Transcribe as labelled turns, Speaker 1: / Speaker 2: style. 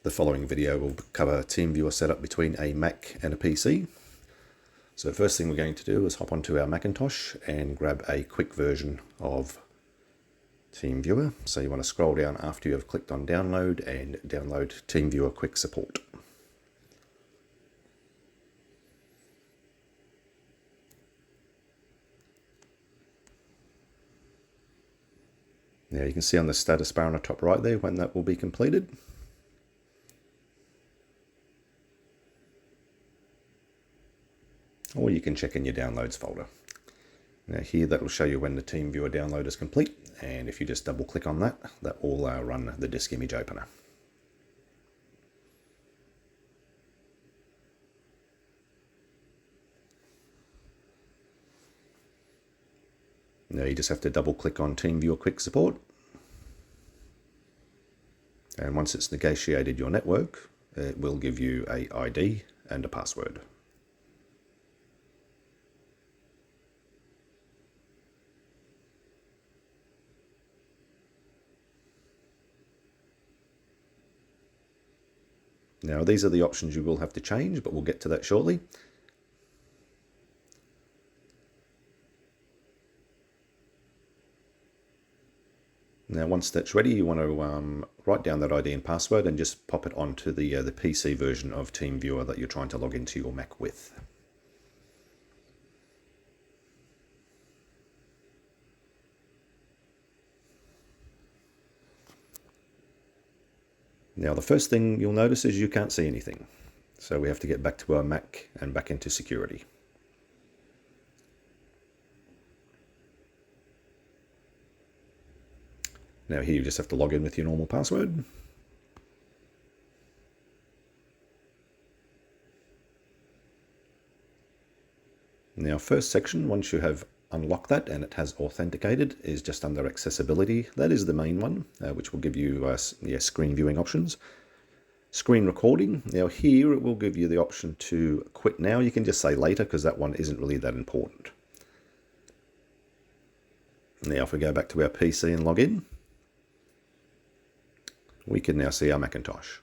Speaker 1: The following video will cover Teamviewer setup between a Mac and a PC. So the first thing we're going to do is hop onto our Macintosh and grab a quick version of Teamviewer. So you want to scroll down after you have clicked on download and download Teamviewer Quick Support. Now you can see on the status bar on the top right there when that will be completed. Or you can check in your downloads folder. Now here that will show you when the Teamviewer download is complete, and if you just double click on that, that will run the disk image opener. Now you just have to double click on Teamviewer Quick Support, and once it's negotiated your network, it will give you a ID and a password. Now these are the options you will have to change, but we'll get to that shortly. Now once that's ready, you want to write down that ID and password and just pop it onto the PC version of Teamviewer that you're trying to log into your Mac with. Now the first thing you'll notice is you can't see anything. So we have to get back to our Mac and back into security. Now here you just have to log in with your normal password. Now first section, once you have unlocked that and it has authenticated, is just under accessibility. That is the main one, which will give you screen viewing options. Screen recording, now here it will give you the option to quit now. You can just say later because that one isn't really that important. Now if we go back to our PC and log in, we can now see our Macintosh.